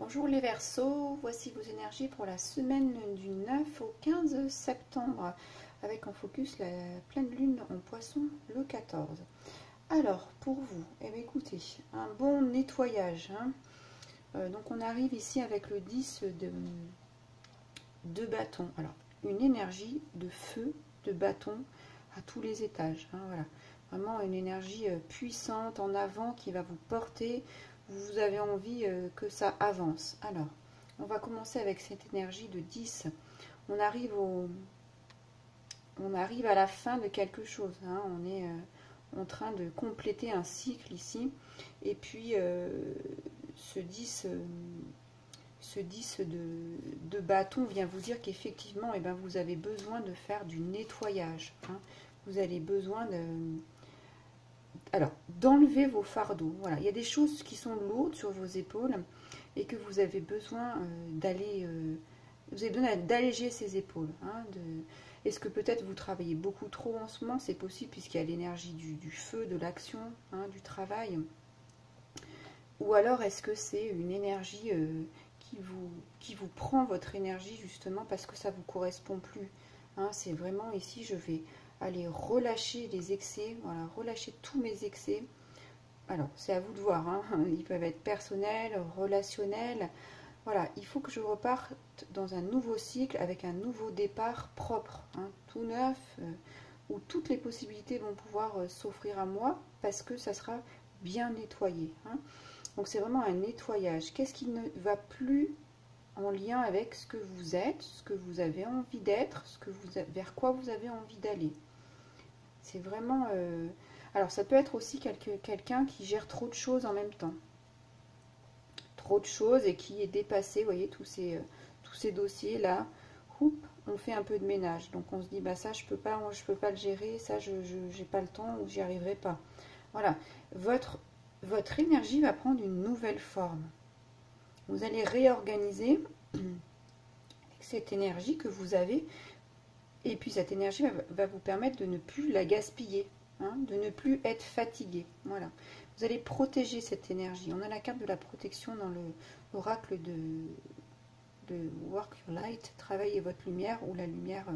Bonjour les Verseaux, voici vos énergies pour la semaine du 9 au 15 septembre, avec en focus la pleine lune en Poisson le 14. Alors, pour vous, eh bien, écoutez, un bon nettoyage. Donc on arrive ici avec le 10 de bâton. Alors, une énergie de feu, de bâton à tous les étages. Voilà. Vraiment une énergie puissante en avant qui va vous porter. Vous avez envie que ça avance. Alors, on va commencer avec cette énergie de 10. On arrive à la fin de quelque chose. On est en train de compléter un cycle ici. Et puis, ce 10 de bâton vient vous dire qu'effectivement, eh ben, vous avez besoin de faire du nettoyage. Vous avez besoin d'enlever vos fardeaux. Voilà, il y a des choses qui sont lourdes sur vos épaules et que vous avez besoin d'alléger ces épaules. Est-ce que peut-être vous travaillez beaucoup trop en ce moment? C'est possible puisqu'il y a l'énergie du feu, de l'action, du travail. Ou alors est-ce que c'est une énergie qui vous prend votre énergie justement parce que ça ne vous correspond plus? C'est vraiment ici, je vais aller relâcher les excès, voilà, relâcher tous mes excès. Alors, c'est à vous de voir, ils peuvent être personnels, relationnels. Voilà, il faut que je reparte dans un nouveau cycle avec un nouveau départ propre, tout neuf, où toutes les possibilités vont pouvoir s'offrir à moi parce que ça sera bien nettoyé. Donc, c'est vraiment un nettoyage. Qu'est-ce qui ne va plus en lien avec ce que vous êtes, ce que vous avez envie d'être, vers quoi vous avez envie d'aller? C'est vraiment... Alors, ça peut être aussi quelqu'un qui gère trop de choses en même temps. Trop de choses et qui est dépassé, vous voyez, tous ces dossiers-là. On fait un peu de ménage. Donc, on se dit, bah ça, je peux pas le gérer, ça, je n'ai pas le temps ou j'y arriverai pas. Voilà. Votre énergie va prendre une nouvelle forme. Vous allez réorganiser cette énergie que vous avez. Et puis cette énergie va vous permettre de ne plus la gaspiller, de ne plus être fatigué. Voilà. Vous allez protéger cette énergie. On a la carte de la protection dans l'oracle de Work Your Light, travaillez votre lumière, où la lumière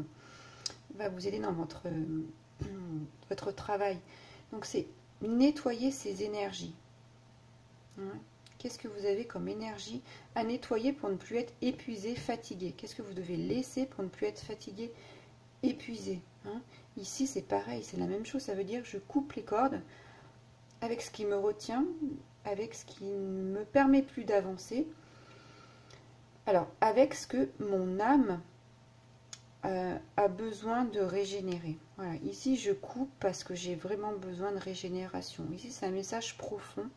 va vous aider dans votre travail. Donc c'est nettoyer ces énergies. Qu'est-ce que vous avez comme énergie à nettoyer pour ne plus être épuisé, fatigué? Qu'est-ce que vous devez laisser pour ne plus être fatigué, épuisé? Ici c'est pareil, c'est la même chose. Ça veut dire que je coupe les cordes avec ce qui me retient, avec ce qui ne me permet plus d'avancer, alors avec ce que mon âme a besoin de régénérer. Voilà, ici je coupe parce que j'ai vraiment besoin de régénération. Ici c'est un message profond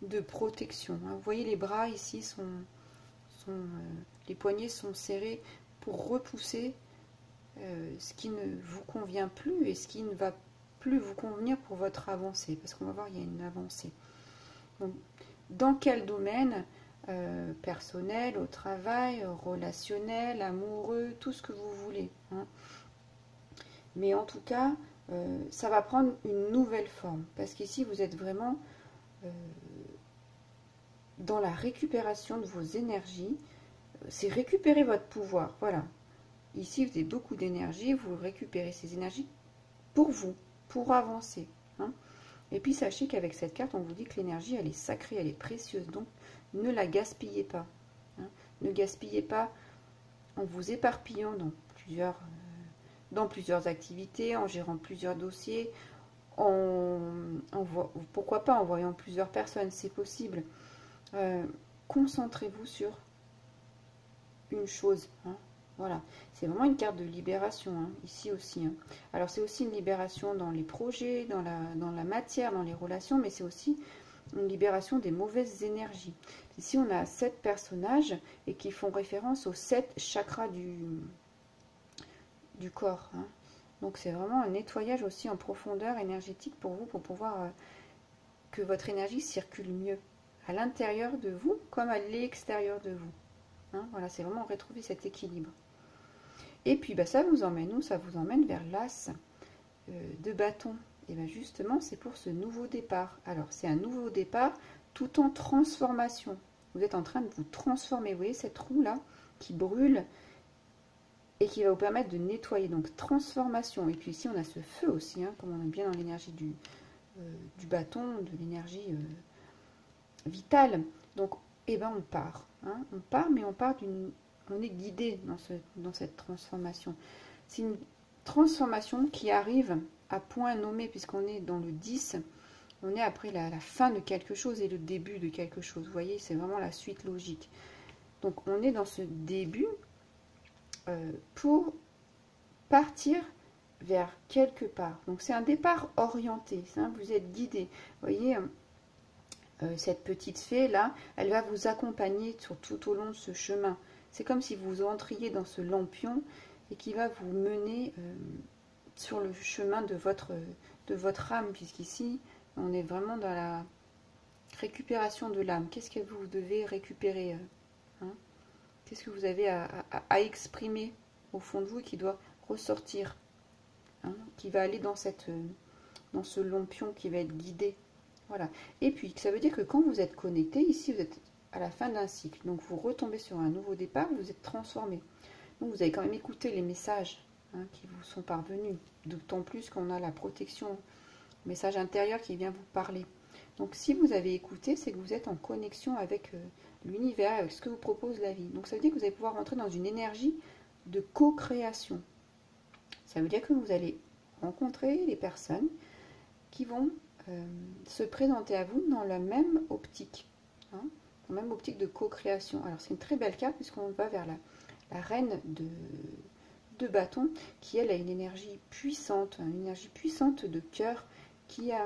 de protection. Vous voyez, les bras ici les poignets sont serrés pour repousser ce qui ne vous convient plus et ce qui ne va plus vous convenir pour votre avancée, parce qu'on va voir, il y a une avancée. Donc, dans quel domaine? Personnel, au travail, relationnel, amoureux, tout ce que vous voulez. Mais en tout cas, ça va prendre une nouvelle forme, parce qu'ici, vous êtes vraiment dans la récupération de vos énergies. C'est récupérer votre pouvoir, voilà. Ici, vous avez beaucoup d'énergie, vous récupérez ces énergies pour vous, pour avancer. Et puis, sachez qu'avec cette carte, on vous dit que l'énergie, elle est sacrée, elle est précieuse. Donc, ne la gaspillez pas. Ne gaspillez pas en vous éparpillant dans plusieurs activités, en gérant plusieurs dossiers, pourquoi pas en voyant plusieurs personnes, c'est possible. Concentrez-vous sur une chose. Voilà, c'est vraiment une carte de libération, ici aussi. Alors, c'est aussi une libération dans les projets, dans la matière, dans les relations, mais c'est aussi une libération des mauvaises énergies. Ici, on a 7 personnages et qui font référence aux 7 chakras du corps. Donc, c'est vraiment un nettoyage aussi en profondeur énergétique pour vous, pour pouvoir que votre énergie circule mieux à l'intérieur de vous comme à l'extérieur de vous. Voilà, c'est vraiment retrouver cet équilibre. Et puis, ça vous emmène où? Ça vous emmène vers l'as de bâton. Et bien justement, c'est pour ce nouveau départ. Alors, c'est un nouveau départ tout en transformation. Vous êtes en train de vous transformer. Vous voyez cette roue-là qui brûle et qui va vous permettre de nettoyer. Donc, transformation. Et puis ici, on a ce feu aussi, hein, comme on est bien dans l'énergie du bâton, de l'énergie vitale. Donc, eh ben, on part. Hein. On part, mais on part d'une... On est guidé dans cette transformation. C'est une transformation qui arrive à point nommé, puisqu'on est dans le 10. On est après la fin de quelque chose et le début de quelque chose. Vous voyez, c'est vraiment la suite logique. Donc, on est dans ce début pour partir vers quelque part. Donc, c'est un départ orienté. Hein, vous êtes guidé. Vous voyez, cette petite fée-là, elle va vous accompagner tout au long de ce chemin. C'est comme si vous entriez dans ce lampion et qui va vous mener sur le chemin de votre âme, puisqu'ici, on est vraiment dans la récupération de l'âme. Qu'est-ce que vous devez récupérer hein? Qu'est-ce que vous avez à exprimer au fond de vous et qui doit ressortir hein? Qui va aller dans ce lampion qui va être guidé. Voilà. Et puis, ça veut dire que quand vous êtes connecté, ici, vous êtes à la fin d'un cycle. Donc, vous retombez sur un nouveau départ, vous êtes transformé. Donc, vous avez quand même écouté les messages hein, qui vous sont parvenus. D'autant plus qu'on a la protection, le message intérieur qui vient vous parler. Donc, si vous avez écouté, c'est que vous êtes en connexion avec l'univers, avec ce que vous propose la vie. Donc, ça veut dire que vous allez pouvoir rentrer dans une énergie de co-création. Ça veut dire que vous allez rencontrer les personnes qui vont se présenter à vous dans la même optique, hein, dans la même optique de co-création. Alors c'est une très belle carte puisqu'on va vers la reine de bâton qui elle a une énergie puissante, hein, une énergie puissante de cœur qui a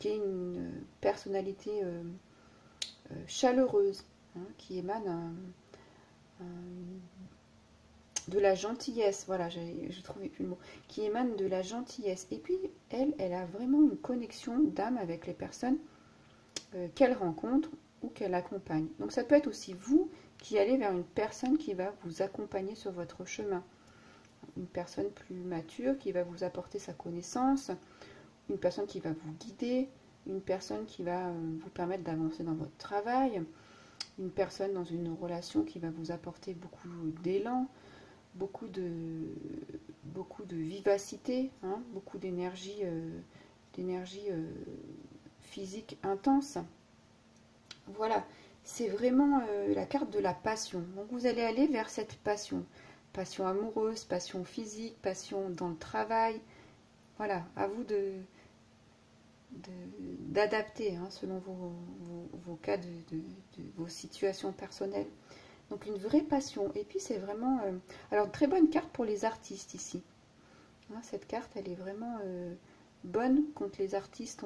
une personnalité chaleureuse, hein, qui émane de la gentillesse, voilà, je trouvais plus le mot, qui émane de la gentillesse. Et puis, elle a vraiment une connexion d'âme avec les personnes qu'elle rencontre ou qu'elle accompagne. Donc, ça peut être aussi vous qui allez vers une personne qui va vous accompagner sur votre chemin. Une personne plus mature qui va vous apporter sa connaissance, une personne qui va vous guider, une personne qui va vous permettre d'avancer dans votre travail, une personne dans une relation qui va vous apporter beaucoup d'élan, beaucoup de vivacité, hein, beaucoup d'énergie physique intense. Voilà, c'est vraiment la carte de la passion. Donc vous allez aller vers cette passion. Passion amoureuse, passion physique, passion dans le travail. Voilà, à vous d'adapter hein, selon vos cas, vos situations personnelles. Donc une vraie passion. Et puis c'est vraiment... alors très bonne carte pour les artistes ici. Hein, cette carte, elle est vraiment bonne quand les artistes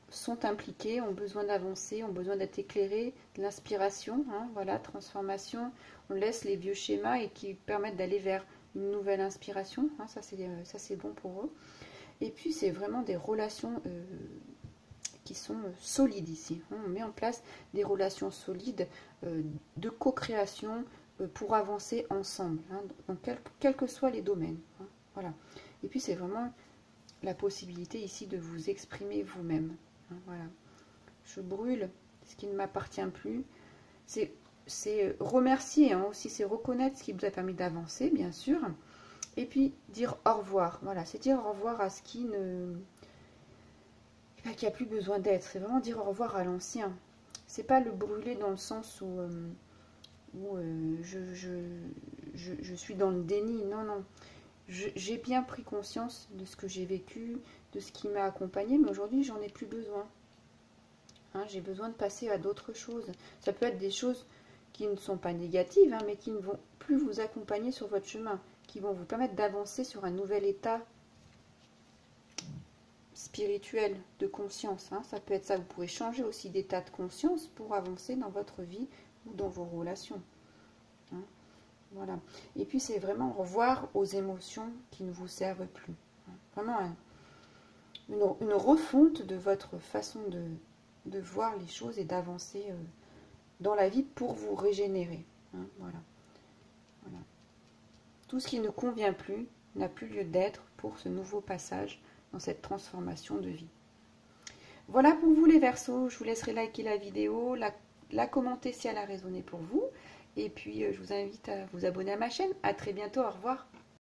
sont impliqués, ont besoin d'avancer, ont besoin d'être éclairés, de l'inspiration. Hein, voilà, transformation. On laisse les vieux schémas et qui permettent d'aller vers une nouvelle inspiration. Hein, ça c'est bon pour eux. Et puis c'est vraiment des relations... qui sont solides ici. On met en place des relations solides de co-création pour avancer ensemble, hein, dans quels que soient les domaines. Hein, voilà. Et puis c'est vraiment la possibilité ici de vous exprimer vous-même. Hein, voilà. Je brûle ce qui ne m'appartient plus. C'est remercier hein, aussi, c'est reconnaître ce qui vous a permis d'avancer, bien sûr. Et puis dire au revoir. Voilà, c'est dire au revoir à ce qui ne... qui a plus besoin d'être. C'est vraiment dire au revoir à l'ancien. C'est pas le brûler dans le sens où, je suis dans le déni. Non, non. J'ai bien pris conscience de ce que j'ai vécu, de ce qui m'a accompagné, mais aujourd'hui, j'en ai plus besoin. Hein, j'ai besoin de passer à d'autres choses. Ça peut être des choses qui ne sont pas négatives, hein, mais qui ne vont plus vous accompagner sur votre chemin, qui vont vous permettre d'avancer sur un nouvel état spirituel de conscience. Hein. Ça peut être ça. Vous pouvez changer aussi d'état de conscience pour avancer dans votre vie ou dans vos relations. Hein. Voilà. Et puis c'est vraiment revoir aux émotions qui ne vous servent plus. Hein. Vraiment une refonte de votre façon de voir les choses et d'avancer dans la vie pour vous régénérer. Hein. Voilà. Voilà. Tout ce qui ne convient plus n'a plus lieu d'être pour ce nouveau passage dans cette transformation de vie. Voilà pour vous les Verseaux. Je vous laisserai liker la vidéo, la commenter si elle a résonné pour vous. Et puis, je vous invite à vous abonner à ma chaîne. À très bientôt. Au revoir.